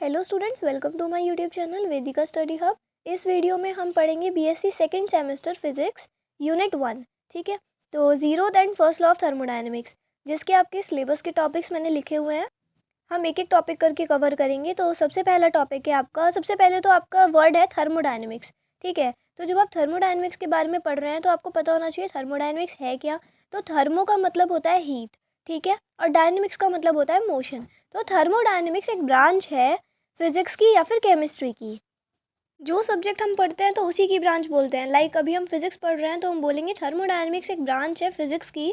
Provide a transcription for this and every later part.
Hello students, welcome to my YouTube channel Vedika study hub. इस video में हम पढ़ेंगे BSc second semester physics unit 1। ठीक है, तो zeroth and first law of thermodynamics, जिसके आपके सिलेबस के टॉपिक्स मैंने लिखे हुए हैं। हम एक एक टॉपिक करके कवर करेंगे। तो सबसे पहला टॉपिक है आपका, सबसे पहले तो आपका वर्ड है थर्मोडायनेमिक्स। ठीक है, तो जब आप थर्मोडायनेमिक्स के बारे में पढ़ रहे हैं तो आपको पता होना चाहिए थर्मोडायनेमिक्स है क्या। तो थर्मो का मतलब होता है हीट, ठीक है, और डायनेमिक्स का मतलब होता है मोशन। तो थर्मोडायनेमिक्स एक ब्रांच है फिजिक्स की या फिर केमिस्ट्री की। जो सब्जेक्ट हम पढ़ते हैं तो उसी की ब्रांच बोलते हैं। लाइक अभी हम फिजिक्स पढ़ रहे हैं तो हम बोलेंगे थर्मोडायनेमिक्स एक ब्रांच है फिजिक्स की,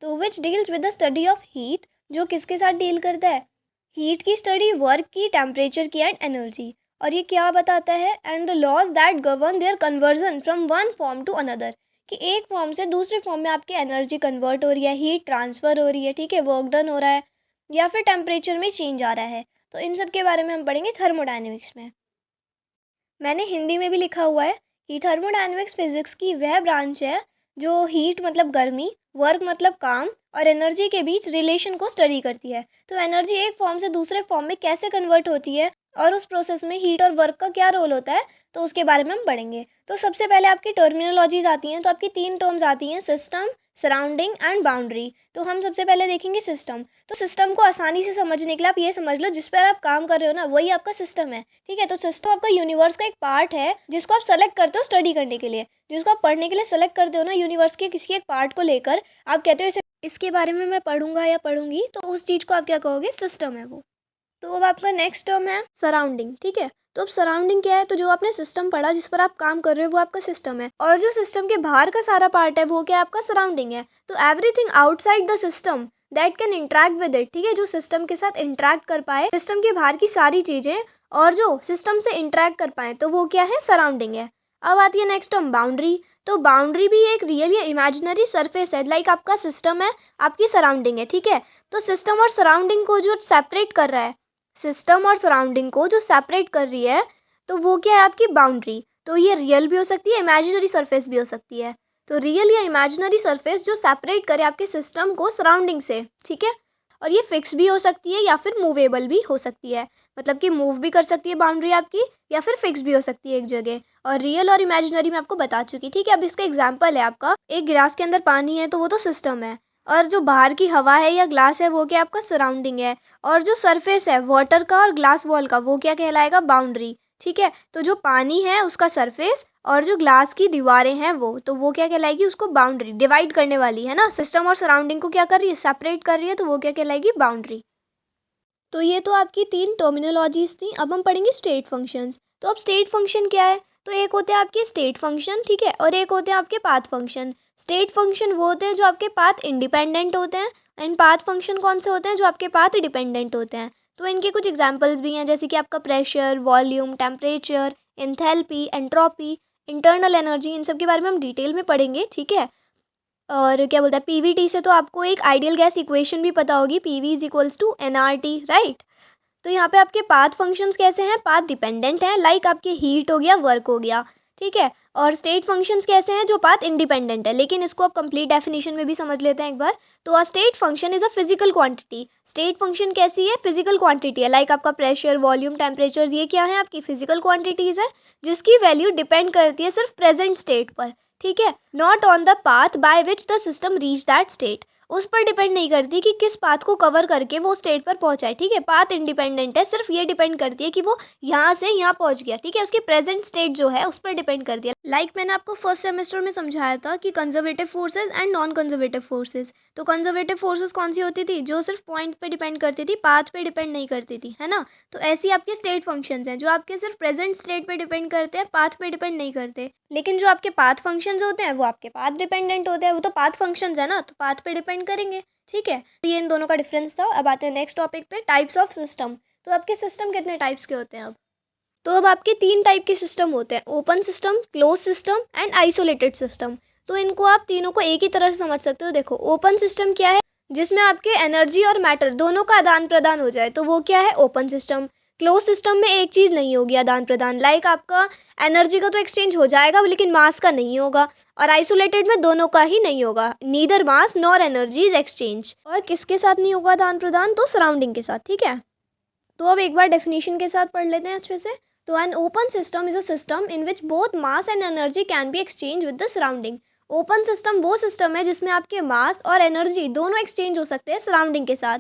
तो which deals with the study of heat. जो किसके साथ डील करता है? हीट की स्टडी, वर्क की, टेम्परेचर की एंड एनर्जी। और ये क्या बताता है? And the laws that govern their conversion from one form to another, कि एक फॉर्म से दूसरे फॉर्म में आपकी एनर्जी कन्वर्ट हो रही है, हीट ट्रांसफ़र हो रही है, ठीक है, वर्क डन हो रहा है, या फिर टेम्परेचर में चेंज आ रहा है। तो इन सब के बारे में हम पढ़ेंगे थर्मोडायनेमिक्स में। मैंने हिंदी में भी लिखा हुआ है कि थर्मोडायनेमिक्स फिजिक्स की वह ब्रांच है जो हीट मतलब गर्मी, वर्क मतलब काम और एनर्जी के बीच रिलेशन को स्टडी करती है। तो एनर्जी एक फॉर्म से दूसरे फॉर्म में कैसे कन्वर्ट होती है और उस प्रोसेस में हीट और वर्क का क्या रोल होता है, तो उसके बारे में हम पढ़ेंगे। तो सबसे पहले आपकी टर्मिनोलॉजीज आती हैं। तो आपकी 3 टर्म्स आती हैं, सिस्टम, सराउंडिंग एंड बाउंड्री। तो हम सबसे पहले देखेंगे सिस्टम। तो सिस्टम को आसानी से समझने के लिए आप ये समझ लो, जिस पर आप काम कर रहे हो ना, वही आपका सिस्टम है। ठीक है, तो सिस्टम आपका यूनिवर्स का एक पार्ट है जिसको आप सेलेक्ट करते हो स्टडी करने के लिए, जिसको आप पढ़ने के लिए सेलेक्ट करते हो ना, यूनिवर्स के किसी एक पार्ट को लेकर आप कहते हो इसे, इसके बारे में मैं पढ़ूंगा या पढ़ूंगी, तो उस चीज़ को आप क्या कहोगे? सिस्टम है वो। तो अब आपका नेक्स्ट टर्म है सराउंडिंग। ठीक है, तो अब सराउंडिंग क्या है? तो जो आपने सिस्टम पढ़ा, जिस पर आप काम कर रहे हो, वो आपका सिस्टम है, और जो सिस्टम के बाहर का सारा पार्ट है वो क्या है? आपका सराउंडिंग है। तो everything outside the system that can interact with it, ठीक है, जो सिस्टम के साथ इंटरेक्ट कर पाए, सिस्टम के बाहर की सारी चीज़ें और जो सिस्टम से इंटरेक्ट कर पाए, तो वो क्या है? सराउंडिंग है। अब आती है नेक्स्ट टर्म बाउंड्री। तो बाउंड्री भी एक रियल या इमेजिनरी सरफेस है। लाइक आपका सिस्टम है, आपकी सराउंडिंग है, ठीक है। तो सिस्टम और सराउंडिंग को जो सेपरेट कर रहा है, सिस्टम और सराउंडिंग को जो सेपरेट कर रही है, तो वो क्या है? आपकी बाउंड्री। तो ये रियल भी हो सकती है, इमेजिनरी सरफेस भी हो सकती है। तो रियल या इमेजिनरी सरफेस जो सेपरेट करे आपके सिस्टम को सराउंडिंग से, ठीक है। और ये फिक्स भी हो सकती है या फिर मूवेबल भी हो सकती है, मतलब कि मूव भी कर सकती है बाउंड्री आपकी, या फिर फिक्स भी हो सकती है एक जगह। और रियल और इमेजिनरी मैं आपको बता चुकी, ठीक है। अब इसका एग्जाम्पल है आपका, एक गिलास के अंदर पानी है तो वो तो सिस्टम है, और जो बाहर की हवा है या ग्लास है वो क्या आपका सराउंडिंग है, और जो सरफेस है वाटर का और ग्लास वॉल का, वो क्या कहलाएगा? बाउंड्री। ठीक है, तो जो पानी है उसका सरफेस और जो ग्लास की दीवारें हैं वो, तो वो क्या कहलाएगी? उसको बाउंड्री, डिवाइड करने वाली है ना, सिस्टम और सराउंडिंग को क्या कर रही है? सेपरेट कर रही है, तो वो क्या कहलाएगी? बाउंड्री। तो ये तो आपकी 3 टर्मिनोलॉजीज थी। अब हम पढ़ेंगे स्टेट फंक्शंस। तो अब स्टेट फंक्शन क्या है? तो एक होते हैं आपके स्टेट फंक्शन, ठीक है, और एक होते हैं आपके पाथ फंक्शन। स्टेट फंक्शन वो होते हैं जो आपके पाथ इंडिपेंडेंट होते हैं, एंड पाथ फंक्शन कौन से होते हैं? जो आपके पाथ डिपेंडेंट होते हैं। तो इनके कुछ एग्जांपल्स भी हैं, जैसे कि आपका pressure, volume, temperature, enthalpy, entropy, internal energy. इन सब के बारे में हम डिटेल में पढ़ेंगे, ठीक है। और क्या बोलता है, पीवीटी से तो आपको एक आइडियल गैस इक्वेशन भी पता होगी, PV is equals to NRT, right. तो यहाँ पे आपके पाथ फंक्शंस कैसे हैं? पाथ डिपेंडेंट हैं, लाइक आपके हीट हो गया, वर्क हो गया, ठीक है। और स्टेट फंक्शंस कैसे हैं? जो पाथ इंडिपेंडेंट है। लेकिन इसको आप कंप्लीट डेफिनेशन में भी समझ लेते हैं एक बार। तो a state function is a physical quantity. State function कैसी है? फिजिकल क्वांटिटी है। लाइक आपका प्रेशर, वॉल्यूम, टेम्परेचर, ये क्या है? आपकी फिजिकल क्वांटिटीज़ है, जिसकी वैल्यू डिपेंड करती है सिर्फ प्रेजेंट स्टेट पर, ठीक है, not on the path by which the system reach that state. उस पर डिपेंड नहीं करती कि किस पाथ को कवर करके वो स्टेट पर पहुंचा है, ठीक है। पाथ इंडिपेंडेंट है, सिर्फ ये डिपेंड करती है कि वो यहाँ से यहाँ पहुंच गया, ठीक है, उसकी प्रेजेंट स्टेट जो है उस पर डिपेंड करती है। लाइक मैंने आपको फर्स्ट सेमेस्टर में समझाया था कि conservative forces and non conservative forces. तो कंजर्वेटिव फोर्सेज कौन सी होती थी? जो सिर्फ पॉइंट पे डिपेंड करती थी, पाथ पे डिपेंड नहीं करती थी, है ना। तो ऐसी आपके स्टेट फंक्शंस हैं जो आपके सिर्फ प्रेजेंट स्टेट पे डिपेंड करते हैं, पाथ पे डिपेंड नहीं करते। लेकिन जो आपके पाथ फंक्शंस होते हैं वो आपके पाथ डिपेंडेंट होते हैं, वो तो पाथ फंक्शंस है ना, तो पाथ पे डिपेंड करेंगे, ठीक है। तो ये इन दोनों का डिफरेंस था। अब आते हैं नेक्स्ट टॉपिक पे, टाइप्स ऑफ सिस्टम। तो आपके सिस्टम कितने टाइप्स के होते हैं अब? तो अब आपके 3 टाइप के सिस्टम होते हैं, open system, close system and isolated system. तो इनको आप तीनों को एक ही तरह से समझ सकते हो। देखो, ओपन सिस्टम क्या है? जिसमें आपके एनर्जी और मैटर दोनों का आदान प्रदान हो जाए, तो वो क्या है? Open system. क्लोज सिस्टम में एक चीज़ नहीं होगी आदान प्रदान, लाइक आपका एनर्जी का तो एक्सचेंज हो जाएगा लेकिन मास का नहीं होगा। और आइसोलेटेड में दोनों का ही नहीं होगा, neither mass nor energy is exchange. और किसके साथ नहीं होगा आदान प्रदान? तो सराउंडिंग के साथ, ठीक है। तो अब एक बार डेफिनेशन के साथ पढ़ लेते हैं अच्छे से। तो an open system is a system in which both mass and energy can be exchange with the surrounding. Open system वो सिस्टम है जिसमें आपके मास और एनर्जी दोनों एक्सचेंज हो सकते हैं सराउंडिंग के साथ।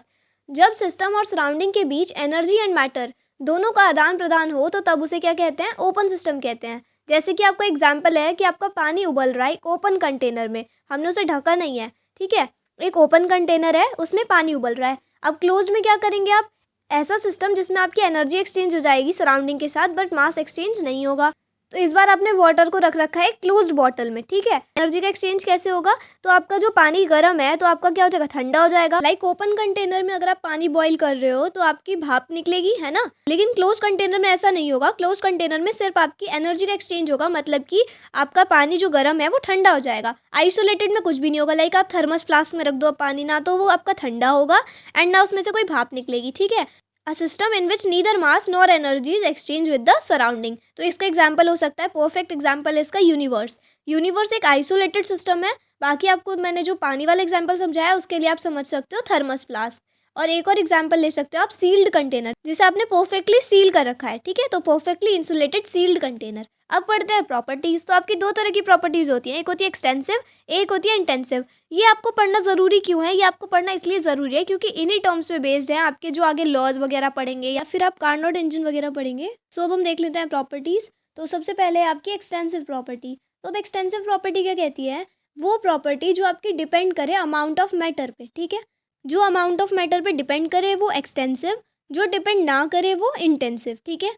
जब सिस्टम और सराउंडिंग के बीच एनर्जी एंड मैटर दोनों का आदान प्रदान हो तो तब उसे क्या कहते हैं, ओपन सिस्टम कहते हैं। जैसे कि आपका एग्जाम्पल है कि आपका पानी उबल रहा है एक ओपन कंटेनर में, हमने उसे ढका नहीं है, ठीक है, एक ओपन कंटेनर है उसमें पानी उबल रहा है। अब क्लोज में क्या करेंगे आप, ऐसा सिस्टम जिसमें आपकी एनर्जी एक्सचेंज हो जाएगी सराउंडिंग के साथ बट मास एक्सचेंज नहीं होगा। तो इस बार आपने वाटर को रख रखा है क्लोज्ड बॉटल में, ठीक है। एनर्जी का एक्सचेंज कैसे होगा, तो आपका जो पानी गर्म है तो आपका क्या हो जाएगा, ठंडा हो जाएगा। लाइक ओपन कंटेनर में अगर आप पानी बॉईल कर रहे हो तो आपकी भाप निकलेगी, है ना। लेकिन क्लोज कंटेनर में ऐसा नहीं होगा। क्लोज कंटेनर में सिर्फ आपकी एनर्जी का एक्सचेंज होगा, मतलब कि आपका पानी जो गर्म है वो ठंडा हो जाएगा। आइसोलेटेड में कुछ भी नहीं होगा। लाइक आप थर्मस फ्लास्क में रख दो पानी, ना तो वो आपका ठंडा होगा एंड ना उसमें से कोई भाप निकलेगी, ठीक है। A system in which neither mass nor energy is exchange with the surrounding. तो इसका एग्जाम्पल हो सकता है, परफेक्ट एग्जाम्पल इसका यूनिवर्स। यूनिवर्स एक आइसोलेटेड सिस्टम है। बाकी आपको मैंने जो पानी वाला एग्जाम्पल समझाया उसके लिए आप समझ सकते हो थर्मस फ्लास्क। और एक और एग्जाम्पल ले सकते हो आप सील्ड कंटेनर, जिसे आपने परफेक्टली सील कर रखा है, ठीक है, तो परफेक्टली इंसुलेटेड सील्ड कंटेनर। अब पढ़ते हैं प्रॉपर्टीज। तो आपकी दो तरह की प्रॉपर्टीज होती हैं, एक होती है एक्सटेंसिव, एक होती है इंटेंसिव। ये आपको पढ़ना ज़रूरी क्यों है, ये आपको पढ़ना इसलिए ज़रूरी है क्योंकि इन्हीं टर्म्स पे बेस्ड है आपके जो आगे लॉज वगैरह पढ़ेंगे या फिर आप कार्नोट इंजन वगैरह पढ़ेंगे। सो अब हम देख लेते हैं प्रॉपर्टीज़। तो सबसे पहले है आपकी एक्सटेंसिव प्रॉपर्टी। तो अब एक्सटेंसिव प्रॉपर्टी क्या कहती है, वो प्रॉपर्टी जो आपकी डिपेंड करे अमाउंट ऑफ मैटर पे, ठीक है। जो अमाउंट ऑफ मैटर पे डिपेंड करे वो एक्सटेंसिव, जो डिपेंड ना करे वो इंटेंसिव, ठीक है।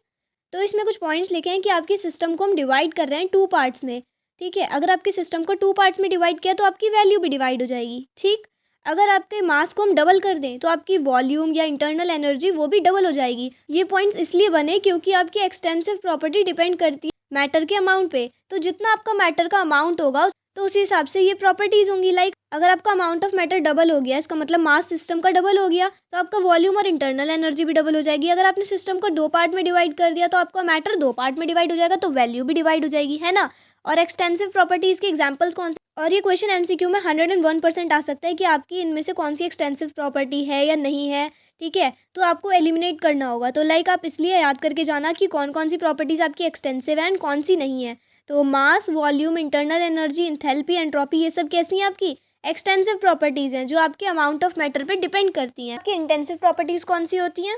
तो इसमें कुछ पॉइंट्स लिखे हैं कि आपकी सिस्टम को हम डिवाइड कर रहे हैं टू पार्ट्स में, ठीक है। अगर आपके सिस्टम को टू पार्ट्स में डिवाइड किया तो आपकी वैल्यू भी डिवाइड हो जाएगी, ठीक। अगर आपके मास को हम डबल कर दें तो आपकी वॉल्यूम या इंटरनल एनर्जी वो भी डबल हो जाएगी। ये पॉइंट्स इसलिए बने क्योंकि आपकी एक्सटेंसिव प्रॉपर्टी डिपेंड करती है मैटर के अमाउंट पे। तो जितना आपका मैटर का अमाउंट होगा तो उसी हिसाब से ये प्रॉपर्टीज़ होंगी। लाइक अगर आपका अमाउंट ऑफ मैटर डबल हो गया, इसका मतलब मास सिस्टम का डबल हो गया, तो आपका वॉल्यूम और इंटरनल एनर्जी भी डबल हो जाएगी। अगर आपने सिस्टम को दो पार्ट में डिवाइड कर दिया तो आपका मैटर दो पार्ट में डिवाइड हो जाएगा, तो वैल्यू भी डिवाइड हो जाएगी, है ना। और एक्सटेंसिव प्रॉपर्टीज़ के एग्जाम्पल्स कौन से, और ये क्वेश्चन एमसीक्यू में 101% आ सकता है कि आपकी इनमें से कौन सी एक्सटेंसिव प्रॉपर्टी है या नहीं है, ठीक है। तो आपको एलिमिनेट करना होगा। तो लाइक आप इसलिए याद करके जाना कि कौन कौन सी प्रॉपर्टीज़ आपकी एक्सटेंसिव है एंड कौन सी नहीं है। तो mass, volume, internal energy, enthalpy, entropy, ये सब कैसी हैं आपकी एक्सटेंसिव प्रॉपर्टीज़ हैं जो आपके अमाउंट ऑफ मैटर पे डिपेंड करती हैं। आपकी इंटेंसिव प्रॉपर्टीज़ कौन सी होती हैं,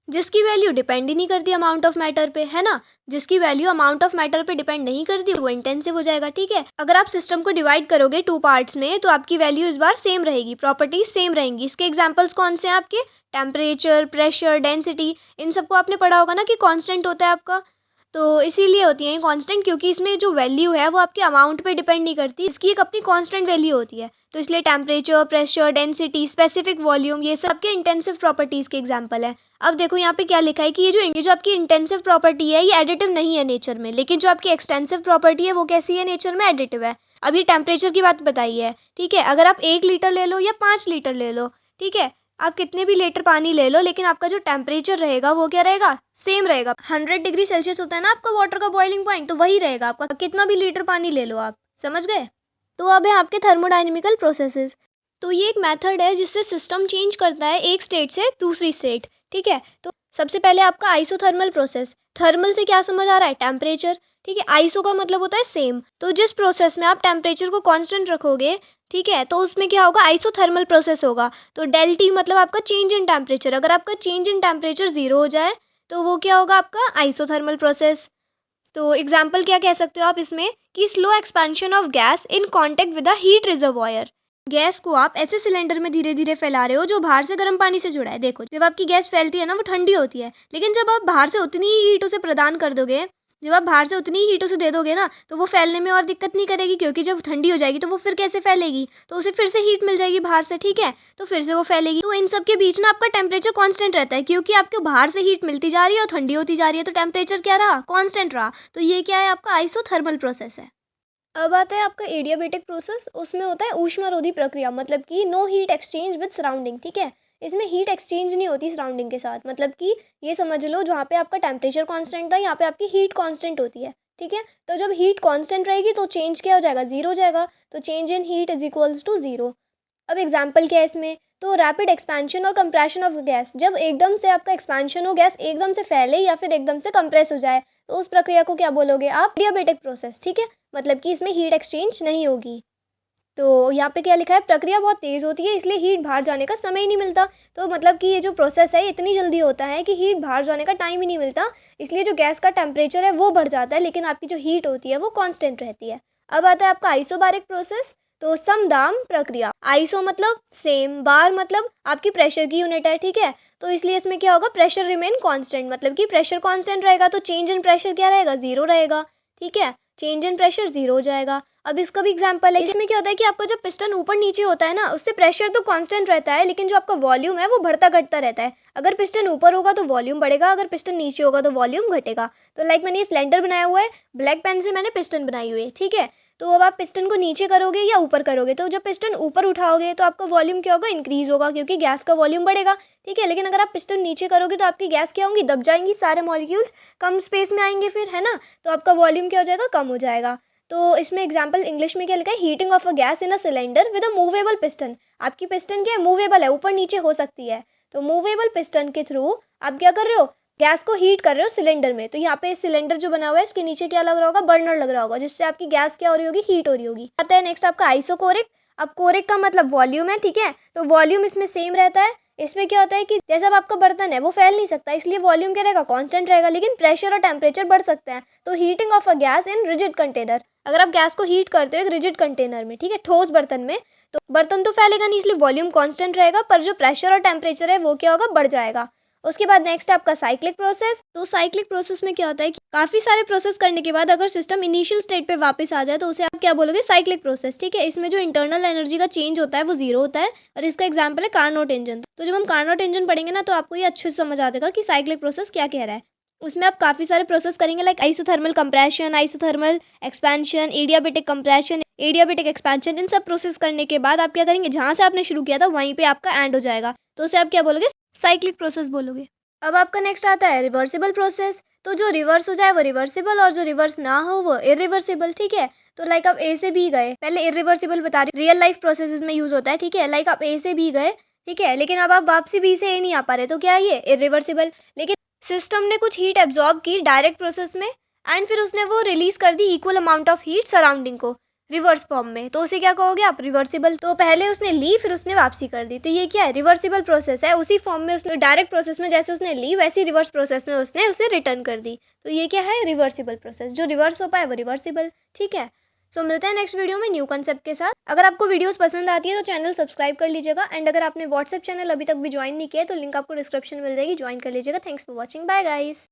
जिसकी वैल्यू डिपेंड ही नहीं करती अमाउंट ऑफ मैटर पे, है ना। जिसकी वैल्यू अमाउंट ऑफ मैटर पे डिपेंड नहीं करती वो इंटेंसिव हो जाएगा, ठीक है। अगर आप सिस्टम को डिवाइड करोगे टू पार्ट्स में तो आपकी वैल्यू इस बार सेम रहेगी, प्रॉपर्टीज सेम रहेंगी। इसके एग्जांपल्स कौन से हैं आपके, टेम्परेचर, प्रेशर, डेंसिटी, इन सबको आपने पढ़ा होगा ना कि कांस्टेंट होता है आपका। तो इसीलिए होती है ये कांस्टेंट, क्योंकि इसमें जो वैल्यू है वो आपके अमाउंट पे डिपेंड नहीं करती, इसकी एक अपनी कांस्टेंट वैल्यू होती है। तो इसलिए temperature, pressure, density, specific volume, ये सब आपके इंटेंसिव प्रॉपर्टीज़ के एग्जांपल है। अब देखो यहाँ पे क्या लिखा है कि ये जो आपकी इंटेंसिव प्रॉपर्टी है ये एडिटिव नहीं है नेचर में, लेकिन जो आपकी एक्सटेंसिव प्रॉपर्टी है वो कैसी है, नेचर में एडिटिव है। अब ये टेम्परेचर की बात बताई है, ठीक है। अगर आप 1 लीटर ले लो या 5 लीटर ले लो, ठीक है, आप कितने भी लीटर पानी ले लो, लेकिन आपका जो टेम्परेचर रहेगा वो क्या रहेगा, सेम रहेगा। 100 डिग्री सेल्सियस होता है ना आपका वाटर का बॉइलिंग पॉइंट, तो वही रहेगा आपका कितना भी लीटर पानी ले लो आप, समझ गए। तो अब है आपके थर्मोडायनेमिकल प्रोसेसेस। तो ये एक मेथड है जिससे सिस्टम चेंज करता है एक स्टेट से दूसरी स्टेट, ठीक है। तो सबसे पहले आपका आइसोथर्मल प्रोसेस। थर्मल से क्या समझ आ रहा है, टेम्परेचर, ठीक है। आइसो का मतलब होता है सेम। तो जिस प्रोसेस में आप टेम्परेचर को कांस्टेंट रखोगे, ठीक है, तो उसमें क्या होगा, आइसोथर्मल प्रोसेस होगा। तो डेल टी मतलब आपका चेंज इन टेम्परेचर। अगर आपका चेंज इन टेम्परेचर 0 हो जाए तो वो क्या होगा, आपका आइसोथर्मल प्रोसेस। तो एग्जाम्पल क्या कह सकते हो आप इसमें कि slow expansion of gas in contact with a heat reservoir. Gas को आप ऐसे सिलेंडर में धीरे धीरे फैला रहे हो जो बाहर से गर्म पानी से जुड़ा है। देखो जब आपकी गैस फैलती है ना वो ठंडी होती है, लेकिन जब आप बाहर से उतनी ही हीट उसे प्रदान कर दोगे, जब आप बाहर से उतनी ही हीट उसे दे दोगे ना, तो वो फैलने में और दिक्कत नहीं करेगी, क्योंकि जब ठंडी हो जाएगी तो वो फिर कैसे फैलेगी, तो उसे फिर से हीट मिल जाएगी बाहर से, ठीक है, तो फिर से वो फैलेगी। तो इन सब के बीच ना आपका टेम्परेचर कांस्टेंट रहता है, क्योंकि आपको बाहर से हीट मिलती जा रही है और ठंडी होती जा रही है, तो टेम्परेचर क्या रहा, कांस्टेंट रहा। तो ये क्या है, आपका आइसोथर्मल प्रोसेस है। अब आता है आपका एडियाबेटिक प्रोसेस। उसमें होता है ऊष्मारोधी प्रक्रिया, मतलब कि no heat exchange with surrounding, ठीक है। इसमें हीट एक्सचेंज नहीं होती सराउंडिंग के साथ, मतलब कि ये समझ लो जहाँ पे आपका टेम्परेचर कांस्टेंट था यहाँ पे आपकी हीट कांस्टेंट होती है, ठीक है। तो जब हीट कांस्टेंट रहेगी तो चेंज क्या हो जाएगा, 0 हो जाएगा। तो change in heat is equals to 0। अब एग्जाम्पल क्या है इसमें, तो रैपिड एक्सपेंशन और कंप्रेशन ऑफ गैस, जब एकदम से आपका एक्सपेंशन हो, गैस एकदम से फैले या फिर एकदम से कंप्रेस हो जाए, तो उस प्रक्रिया को क्या बोलोगे आप? Adiabatic process. ठीक है, मतलब कि इसमें हीट एक्सचेंज नहीं होगी। तो यहाँ पे क्या लिखा है? प्रक्रिया बहुत तेज़ होती है इसलिए हीट बाहर जाने का समय ही नहीं मिलता। तो मतलब कि ये जो प्रोसेस है इतनी जल्दी होता है कि हीट बाहर जाने का टाइम ही नहीं मिलता, इसलिए जो गैस का टेम्परेचर है वो बढ़ जाता है, लेकिन आपकी जो हीट होती है वो कांस्टेंट रहती है। अब आता है आपका आइसोबारिक प्रोसेस। तो समदाम प्रक्रिया, आइसो मतलब सेम, बार मतलब आपकी प्रेशर की यूनिट है। ठीक है, तो इसलिए इसमें क्या होगा? प्रेशर रिमेन कांस्टेंट, मतलब कि प्रेशर कांस्टेंट रहेगा तो चेंज इन प्रेशर क्या रहेगा? ज़ीरो रहेगा। ठीक है, चेंज इन प्रेशर ज़ीरो हो जाएगा। अब इसका भी एग्जांपल है, इसमें क्या होता है कि आपका जब पिस्टन ऊपर नीचे होता है ना, उससे प्रेशर तो कांस्टेंट रहता है, लेकिन जो आपका वॉल्यूम है वो बढ़ता घटता रहता है। अगर पिस्टन ऊपर होगा तो वॉल्यूम बढ़ेगा, अगर पिस्टन नीचे होगा तो वॉल्यूम घटेगा। तो लाइक मैंने ये सिलेंडर बनाया हुआ है, ब्लैक पेन से मैंने पिस्टन बनाई हुई है। ठीक है, तो अब आप पिस्टन को नीचे करोगे या ऊपर करोगे, तो जब पिस्टन ऊपर उठाओगे तो आपका वॉल्यूम क्या होगा? इंक्रीज होगा, क्योंकि गैस का वॉल्यूम बढ़ेगा। ठीक है, लेकिन अगर आप पिस्टन नीचे करोगे तो आपकी गैस क्या होंगी? दब जाएंगी, सारे मॉलिक्यूल्स कम स्पेस में आएंगे फिर, है ना, तो आपका वॉल्यूम क्या हो जाएगा? कम हो जाएगा। तो इसमें एग्जाम्पल इंग्लिश में क्या लिखा है? Heating of a gas in a cylinder with a movable piston. आपकी पिस्टन क्या है? मूवेबल है, ऊपर नीचे हो सकती है। तो मूवेबल पिस्टन के थ्रू आप क्या कर रहे हो? गैस को हीट कर रहे हो सिलेंडर में। तो यहाँ पे सिलेंडर जो बना हुआ है इसके नीचे क्या लग रहा होगा? बर्नर लग रहा होगा, जिससे आपकी गैस क्या हो रही होगी? हीट हो रही होगी। आता है नेक्स्ट आपका आइसोकोरिक। अब कोरिक का मतलब वॉल्यूम है। ठीक है, तो वॉल्यूम इसमें सेम रहता है। इसमें क्या होता है कि जैसे अब आपका बर्तन है वो फैल नहीं सकता, इसलिए वॉल्यूम क्या रहेगा? कांस्टेंट रहेगा, लेकिन प्रेशर और टेम्परेचर बढ़ सकते हैं। तो heating of a gas in rigid container, अगर आप गैस को हीट करते हो एक रिजिड कंटेनर में, ठीक है, ठोस बर्तन में, तो बर्तन तो फैलेगा नहीं, इसलिए वॉल्यूम कांस्टेंट रहेगा, पर जो प्रेशर और टेम्परेचर है वो क्या होगा? बढ़ जाएगा। उसके बाद नेक्स्ट आपका साइक्लिक प्रोसेस। तो साइक्लिक प्रोसेस में क्या होता है कि काफ़ी सारे प्रोसेस करने के बाद अगर सिस्टम इनिशियल स्टेट पे वापस आ जाए तो उसे आप क्या बोलोगे? Cyclic process. ठीक है, इसमें जो इंटरनल एनर्जी का चेंज होता है वो जीरो होता है, और इसका एग्जाम्पल है कार्नोट इंजन। तो जब हम कार्नोट इंजन पढ़ेंगे ना तो आपको ये अच्छे से समझ आ जाएगा कि साइक्लिक प्रोसेस क्या कह रहा है। उसमें आप काफ़ी सारे प्रोसेस करेंगे, like isothermal compression, isothermal expansion, adiabatic compression, adiabatic expansion. इन सब प्रोसेस करने के बाद आप क्या करेंगे? जहाँ से आपने शुरू किया था वहीं पे आपका एंड हो जाएगा, तो उसे आप क्या बोलोगे? साइक्लिक प्रोसेस बोलोगे। अब आपका नेक्स्ट आता है रिवर्सिबल प्रोसेस। तो जो रिवर्स हो जाए वो रिवर्सिबल, और जो रिवर्स ना हो वो इरिवर्सिबल। ठीक है, तो लाइक आप ए से बी गए, पहले इरिवर्सिबल बता रही, रियल लाइफ प्रोसेसेस में यूज होता है। ठीक है, लाइक आप ए से बी गए, ठीक है, लेकिन अब आप वापसी बी से ए नहीं आ पा रहे, तो क्या है? ये इरिवर्सिबल। लेकिन सिस्टम ने कुछ हीट एब्जॉर्ब की डायरेक्ट प्रोसेस में, एंड फिर उसने वो रिलीज कर the equal amount of heat surrounding को रिवर्स फॉर्म में, तो उसे क्या कहोगे आप? रिवर्सिबल। तो पहले उसने ली फिर उसने वापसी कर दी, तो ये क्या है? रिवर्सिबल प्रोसेस है। उसी फॉर्म में उसने डायरेक्ट प्रोसेस में जैसे उसने ली वैसी रिवर्स प्रोसेस में उसने उसे रिटर्न कर दी, तो ये क्या है? Reversible process. जो रिवर्स हो पाए वो रिवर्सिबल। ठीक है, सो मिलते हैं नेक्स्ट वीडियो में न्यू कंसेप्ट के साथ। अगर आपको वीडियोस पसंद आती है तो चैनल सब्सक्राइब कर लीजिएगा, एंड अगर आपने व्हाट्सएप चैनल अभी तक भी ज्वाइन नहीं किया है तो लिंक आपको डिस्क्रिप्शन में मिल जाएगी, ज्वाइन कर लीजिएगा। Thanks for watching, bye guys.